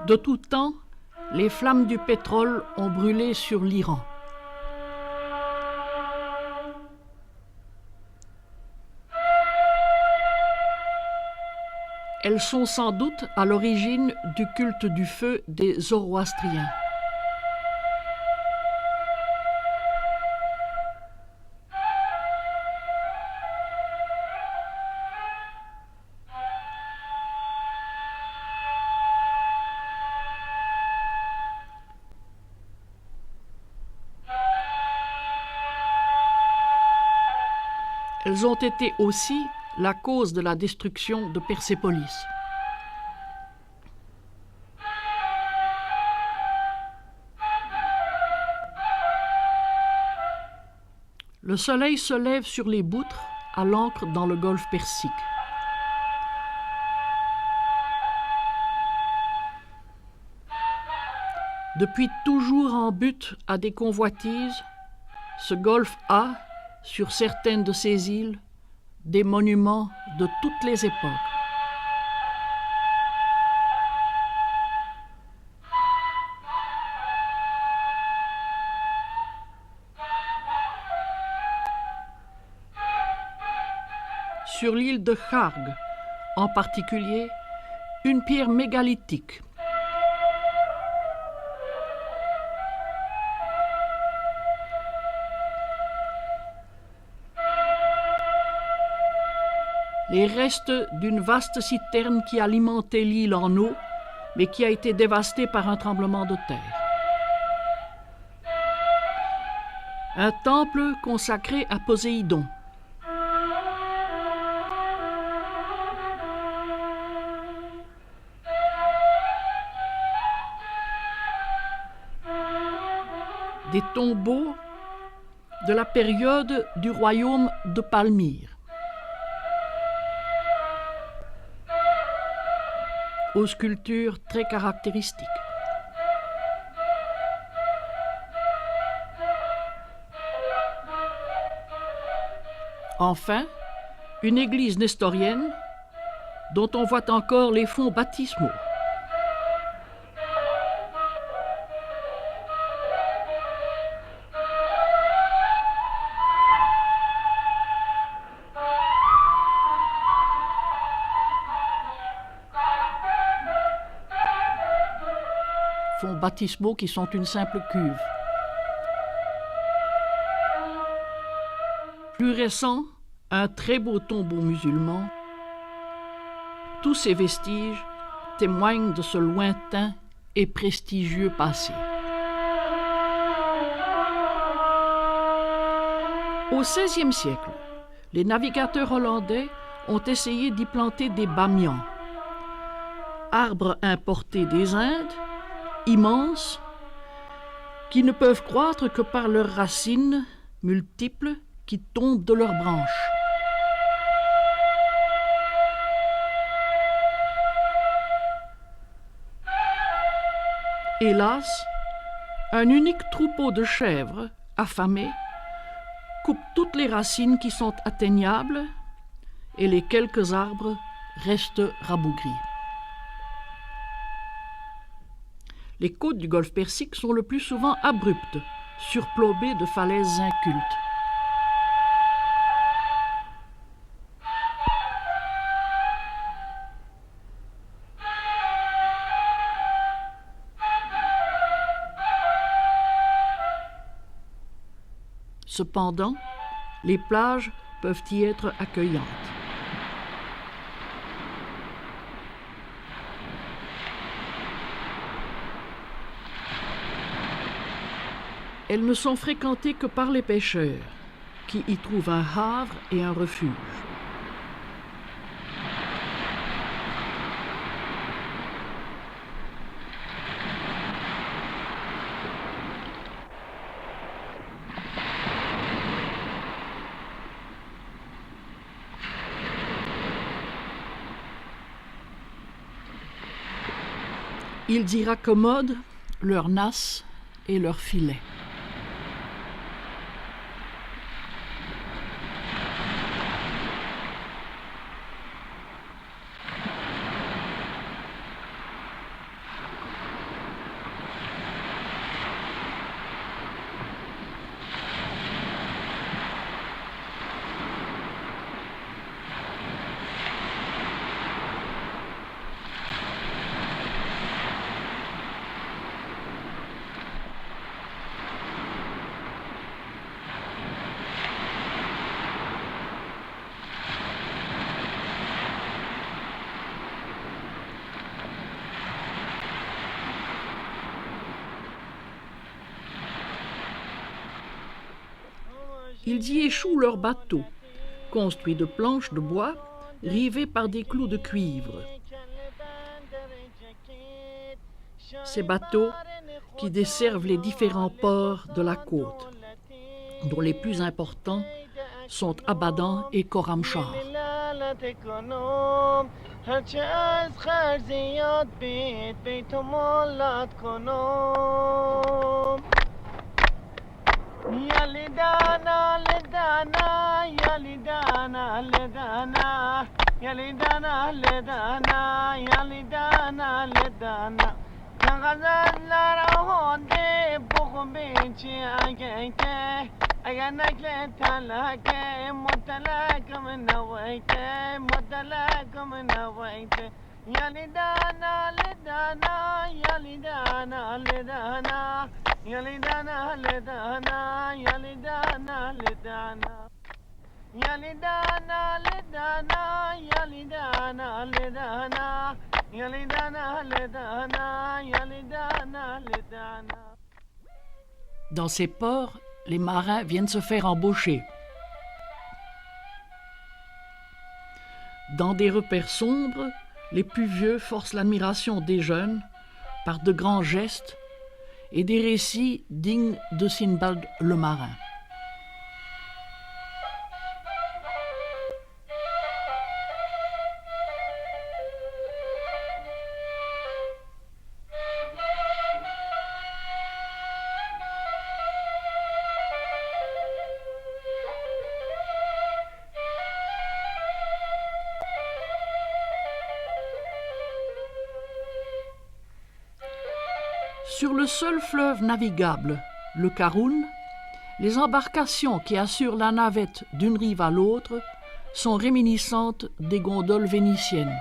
De tout temps, les flammes du pétrole ont brûlé sur l'Iran. Elles sont sans doute à l'origine du culte du feu des Zoroastriens. Elles ont été aussi la cause de la destruction de Persépolis. Le soleil se lève sur les boutres à l'ancre dans le golfe Persique. Depuis toujours en butte à des convoitises, ce golfe a, sur certaines de ses îles, des monuments de toutes les époques. Sur l'île de Kharg, en particulier, une pierre mégalithique. Les restes d'une vaste citerne qui alimentait l'île en eau, mais qui a été dévastée par un tremblement de terre. Un temple consacré à Poséidon. Des tombeaux de la période du royaume de Palmyre. Aux sculptures très caractéristiques. Enfin, une église nestorienne dont on voit encore les fonts baptismaux. Fonds baptismaux qui sont une simple cuve. Plus récent, un très beau tombeau musulman. Tous ces vestiges témoignent de ce lointain et prestigieux passé. Au XVIe siècle, les navigateurs hollandais ont essayé d'y planter des bamians, arbres importés des Indes, immenses, qui ne peuvent croître que par leurs racines multiples qui tombent de leurs branches. Hélas, un unique troupeau de chèvres, affamés, coupe toutes les racines qui sont atteignables et les quelques arbres restent rabougris. Les côtes du golfe Persique sont le plus souvent abruptes, surplombées de falaises incultes. Cependant, les plages peuvent y être accueillantes. Elles ne sont fréquentées que par les pêcheurs, qui y trouvent un havre et un refuge. Ils y raccommodent leurs nasses et leurs filets. Ils y échouent leurs bateaux, construits de planches de bois, rivés par des clous de cuivre. Ces bateaux qui desservent les différents ports de la côte, dont les plus importants sont Abadan et Khorramshahr. Dans ces ports, les marins viennent se faire embaucher. Dans des repères sombres, les plus vieux forcent l'admiration des jeunes par de grands gestes et des récits dignes de Sindbad le marin. Sur le seul fleuve navigable, le Karun, les embarcations qui assurent la navette d'une rive à l'autre sont réminiscentes des gondoles vénitiennes.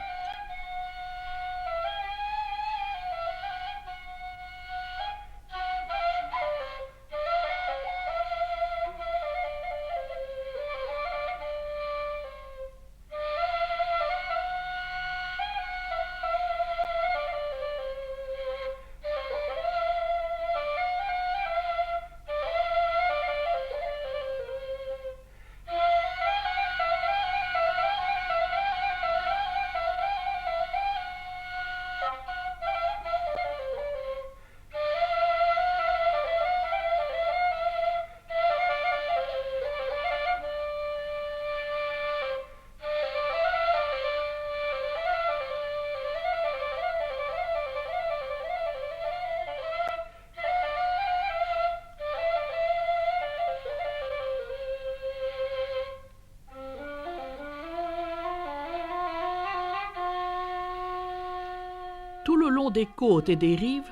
Tout le long des côtes et des rives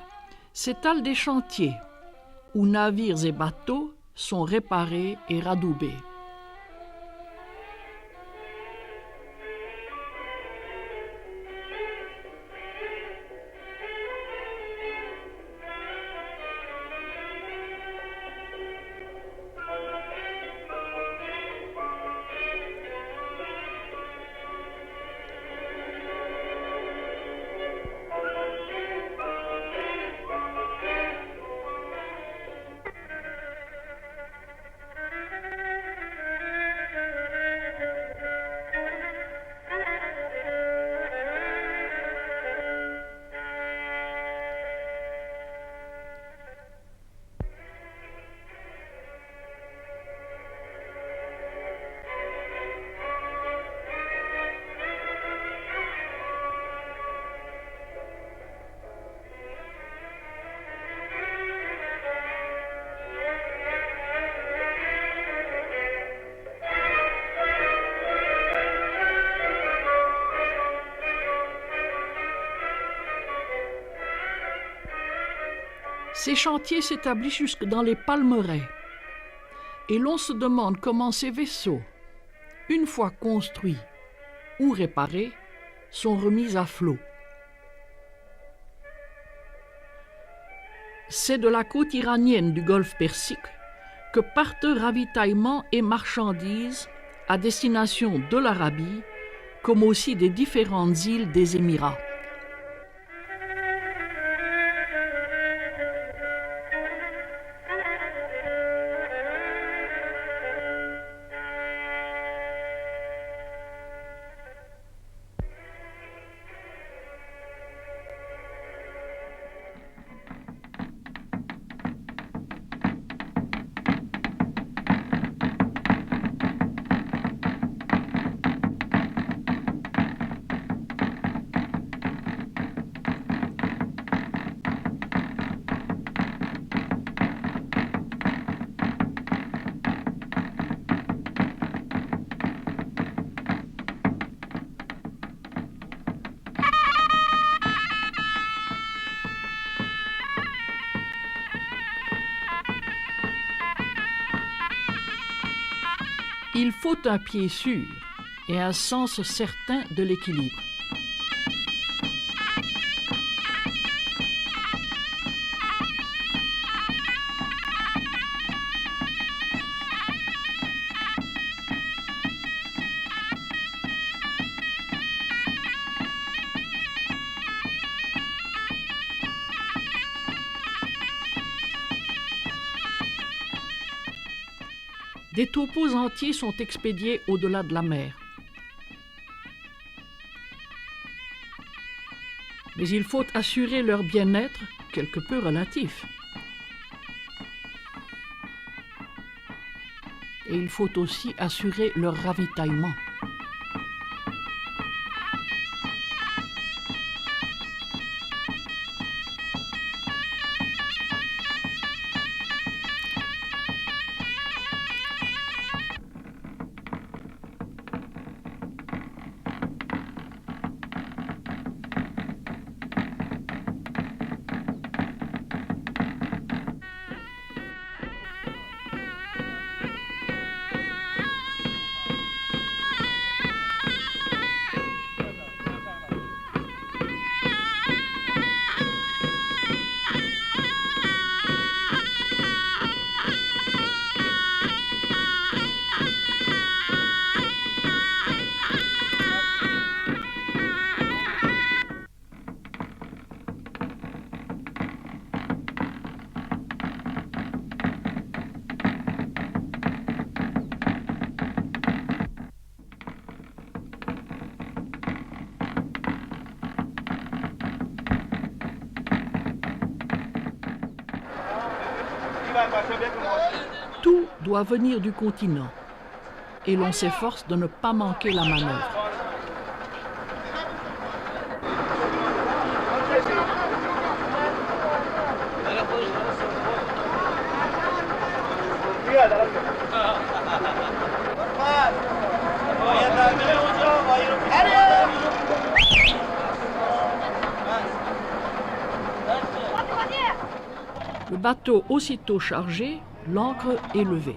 s'étalent des chantiers où navires et bateaux sont réparés et radoubés. Ces chantiers s'établissent jusque dans les palmeraies. Et l'on se demande comment ces vaisseaux, une fois construits ou réparés, sont remis à flot. C'est de la côte iranienne du golfe Persique que partent ravitaillements et marchandises à destination de l'Arabie, comme aussi des différentes îles des Émirats. Il faut un pied sûr et un sens certain de l'équilibre. Des topos entiers sont expédiés au-delà de la mer. Mais il faut assurer leur bien-être, quelque peu relatif. Et il faut aussi assurer leur ravitaillement. Tout doit venir du continent et l'on s'efforce de ne pas manquer la manœuvre. Le bateau aussitôt chargé, l'ancre est levée.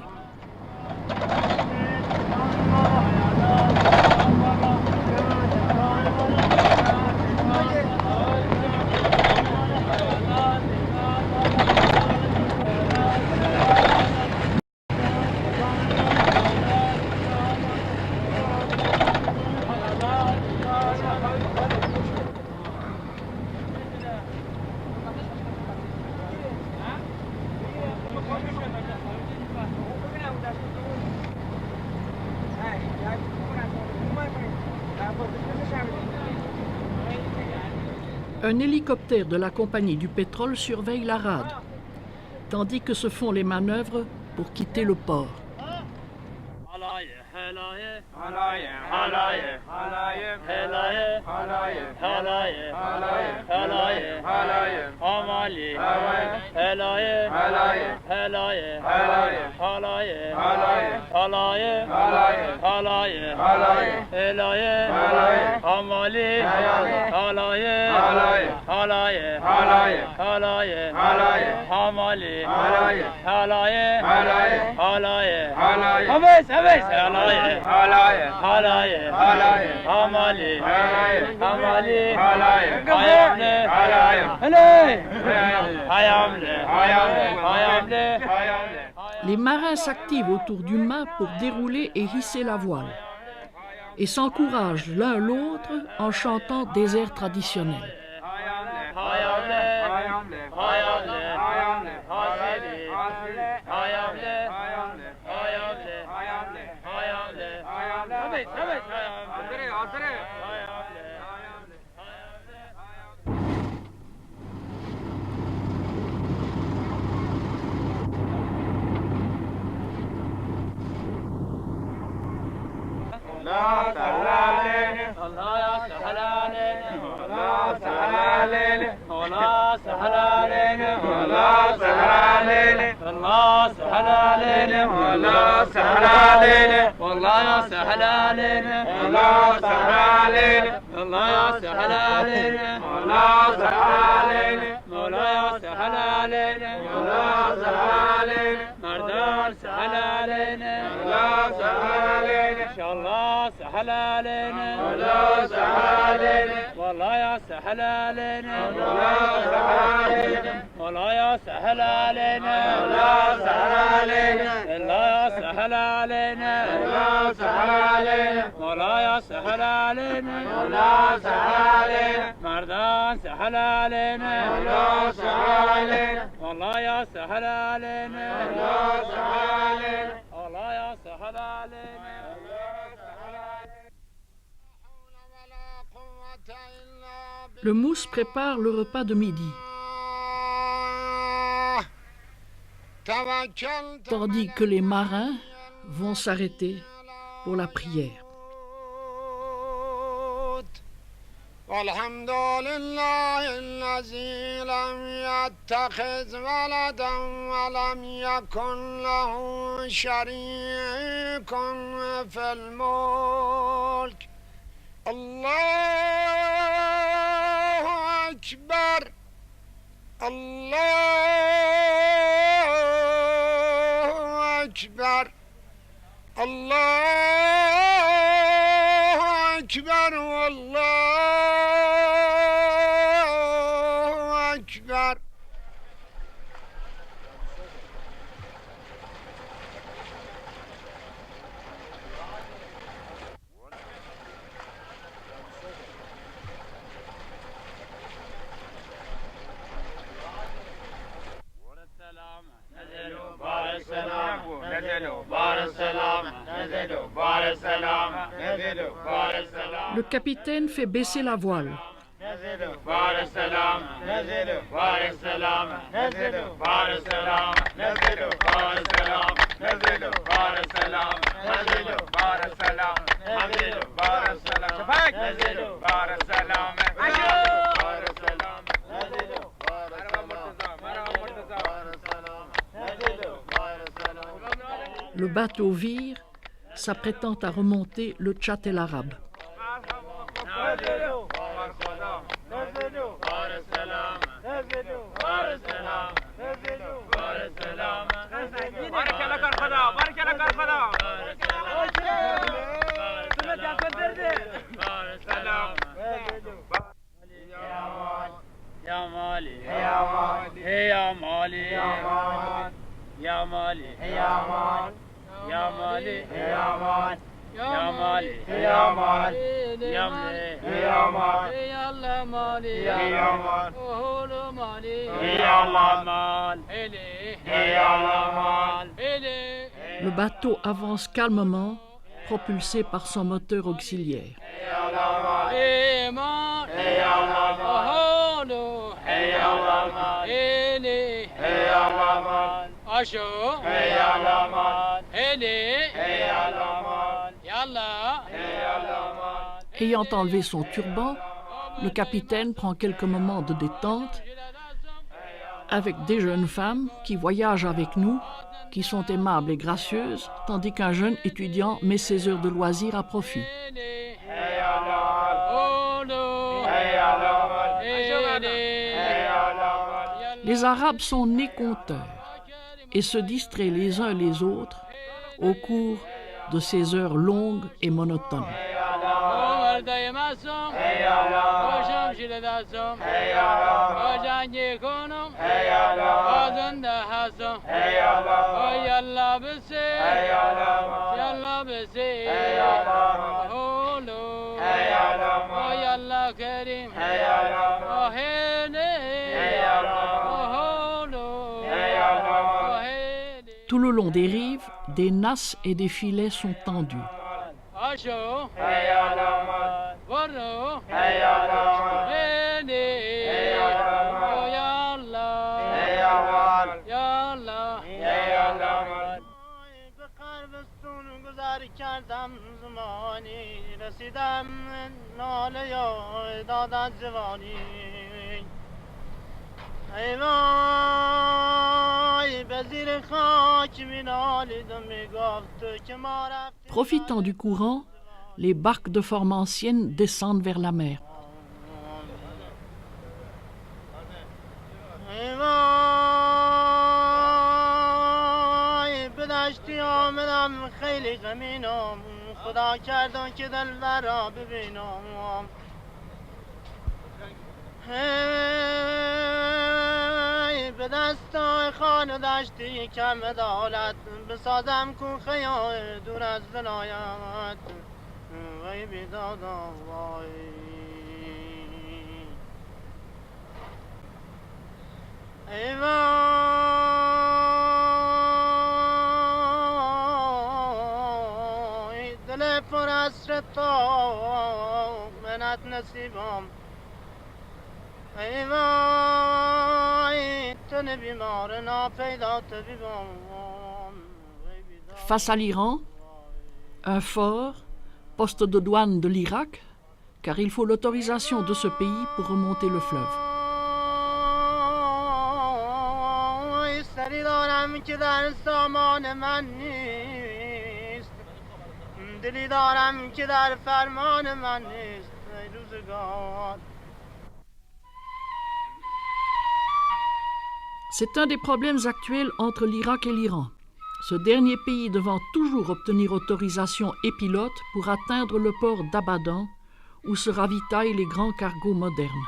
Un hélicoptère de la compagnie du pétrole surveille la rade, tandis que se font les manœuvres pour quitter le port. Les marins s'activent autour du mât pour dérouler et hisser la voile et s'encouragent l'un l'autre en chantant des airs traditionnels. مردان سهل علينا الله سهل علينا والله سهل علينا والله يا سهل علينا والله يا سهل علينا والله سهل علينا الله يا سهل علينا والله سهل علينا والله يا سهل علينا والله سهل علينا مردان سهل علينا والله سهل علينا والله يا سهل علينا والله سهل علينا والله يا سهل علينا. Le mousse prépare le repas de midi, tandis que les marins vont s'arrêter pour la prière. والحمد لله الذي لم يتخذ ولدا ولم يكن له شريك في الملك الله أكبر الله أكبر الله أكبر والله أكبر. Le capitaine fait baisser la voile. Le bateau vire, s'apprêtant à remonter le Tchad el Arabe. يا مالي يا مالي يا مالي يا مالي يا مالي يا مالي يا مالي يا مالي يا مالي يا مالي يا مالي يا الله مالي يا مالي يا الله مال يا الله مال. Le bateau avance calmement, propulsé par son moteur auxiliaire. Ayant enlevé son turban, le capitaine prend quelques moments de détente avec des jeunes femmes qui voyagent avec nous, qui sont aimables et gracieuses, tandis qu'un jeune étudiant met ses heures de loisirs à profit. Les Arabes sont nés conteurs et se distraient les uns les autres au cours de ces heures longues et monotones. Tout le long des rives, des nasses et des filets sont tendus. Profitant du courant, les barques de forme ancienne descendent vers la mer. به دشتی آمدم خیلی غمینم خدا کردن که دلبر را ببینم به دستای خانه دشتی کم عدالت بسازم کوخه دور از ولایت وای بیدادم وای ای وای دل پر حسرت تو منت نصیبم ای وای تن بیمار ناپیدا طبیبم. Face à l'Iran, un fort, poste de douane de l'Irak, car il faut l'autorisation de ce pays pour remonter le fleuve. سری دارم که در سامان من نیست دلی دارم که در فرمان من نیست ای روزگار. C'est un des problèmes actuels entre l'Irak et l'Iran. Ce dernier pays devant toujours obtenir autorisation et pilote pour atteindre le port d'Abadan, où se ravitaillent les grands cargos modernes.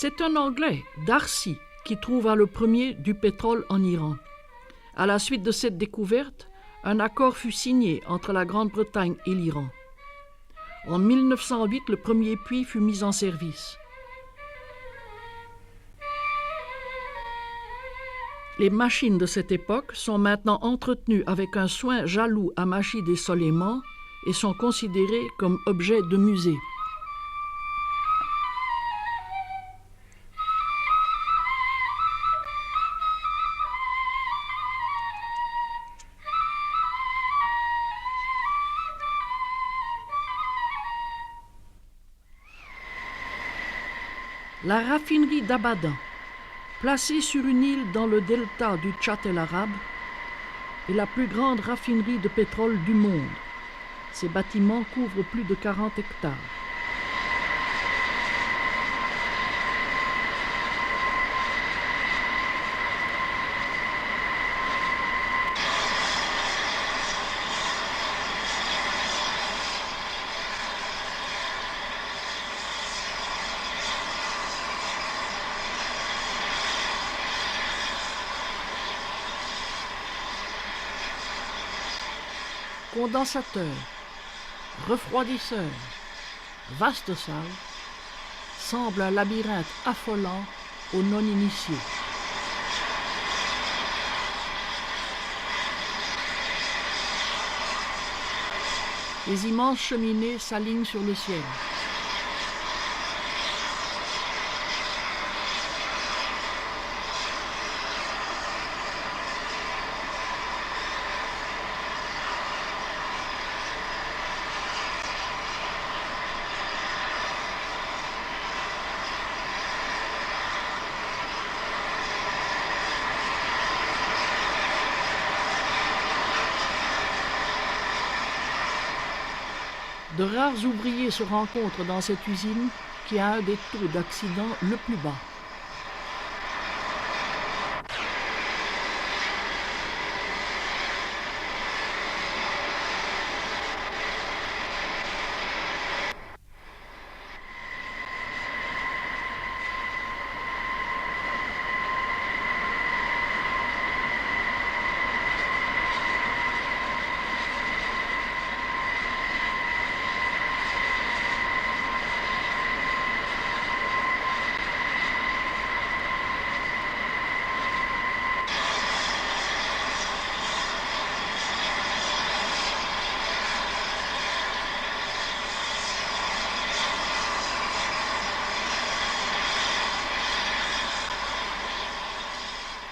C'est un Anglais, Darcy, qui trouva le premier du pétrole en Iran. À la suite de cette découverte, un accord fut signé entre la Grande-Bretagne et l'Iran. En 1908, le premier puits fut mis en service. Les machines de cette époque sont maintenant entretenues avec un soin jaloux à Machid et Soleiman et sont considérées comme objets de musée. La raffinerie d'Abadan, placée sur une île dans le delta du Tchad el-Arabe, est la plus grande raffinerie de pétrole du monde. Ces bâtiments couvrent plus de 40 hectares. Condensateur, refroidisseur, vaste salle, semble un labyrinthe affolant aux non-initiés. Les immenses cheminées s'alignent sur le ciel. De rares ouvriers se rencontrent dans cette usine qui a un des taux d'accident le plus bas.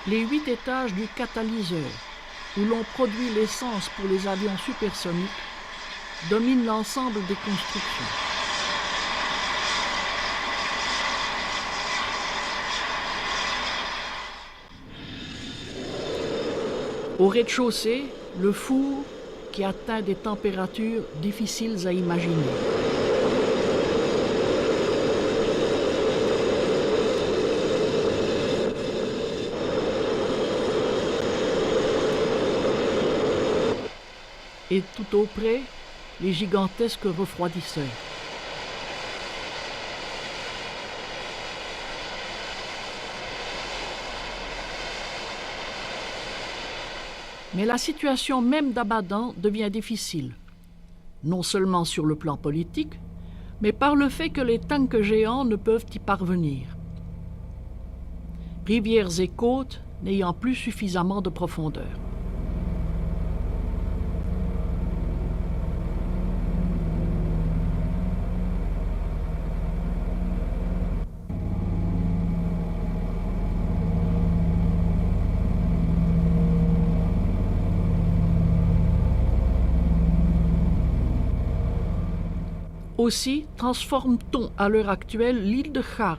Les 8 étages du catalyseur, où l'on produit l'essence pour les avions supersoniques, dominent l'ensemble des constructions. Au rez-de-chaussée, le four qui atteint des températures difficiles à imaginer. Et tout auprès, les gigantesques refroidisseurs. Mais la situation même d'Abadan devient difficile, non seulement sur le plan politique, mais par le fait que les tanks géants ne peuvent y parvenir. Rivières et côtes n'ayant plus suffisamment de profondeur. Aussi transforme-t-on à l'heure actuelle l'île de Kharg,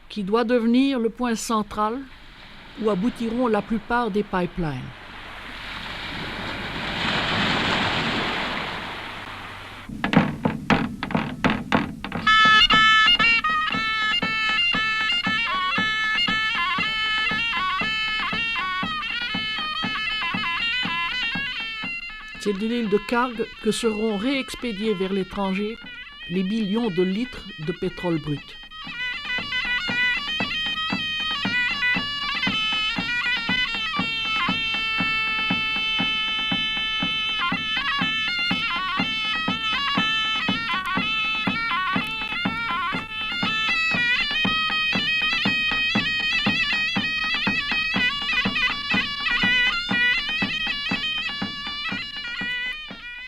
qui doit devenir le point central où aboutiront la plupart des pipelines. C'est de l'île de Kharg que seront réexpédiés vers l'étranger les millions de litres de pétrole brut.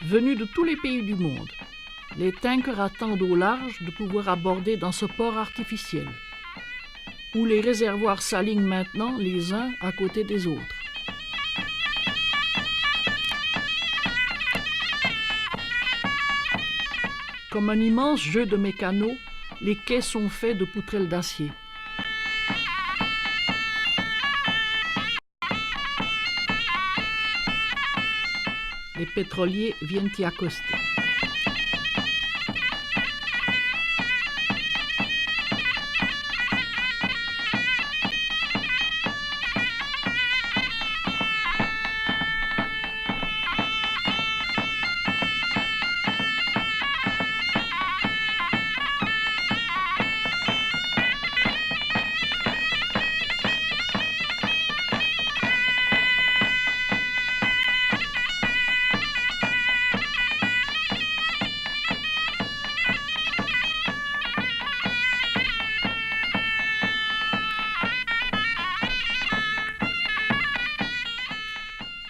Venus de tous les pays du monde, les tankers attendent au large de pouvoir aborder dans ce port artificiel, où les réservoirs s'alignent maintenant les uns à côté des autres. Comme un immense jeu de mécano, les quais sont faits de poutrelles d'acier. Les pétroliers viennent y accoster.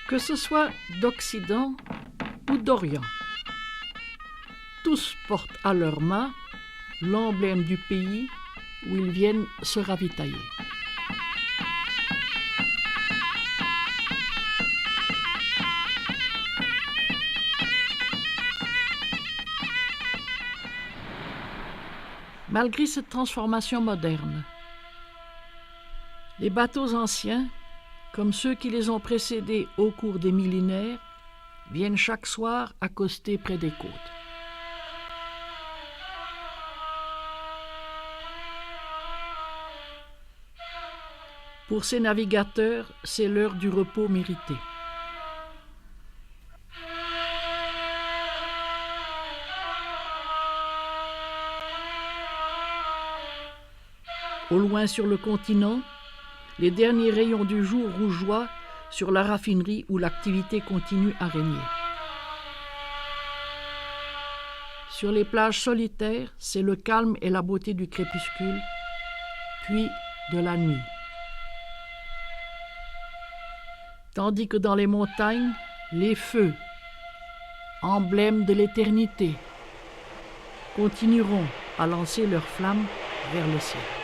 Que ce soit d'Occident ou d'Orient, tous portent à leurs mains l'emblème du pays où ils viennent se ravitailler. Malgré cette transformation moderne, les bateaux anciens, comme ceux qui les ont précédés au cours des millénaires, viennent chaque soir accoster près des côtes. Pour ces navigateurs, c'est l'heure du repos mérité. Au loin sur le continent, les derniers rayons du jour rougeoient sur la raffinerie où l'activité continue à régner. Sur les plages solitaires, c'est le calme et la beauté du crépuscule, puis de la nuit. Tandis que dans les montagnes, les feux, emblèmes de l'éternité, continueront à lancer leurs flammes vers le ciel.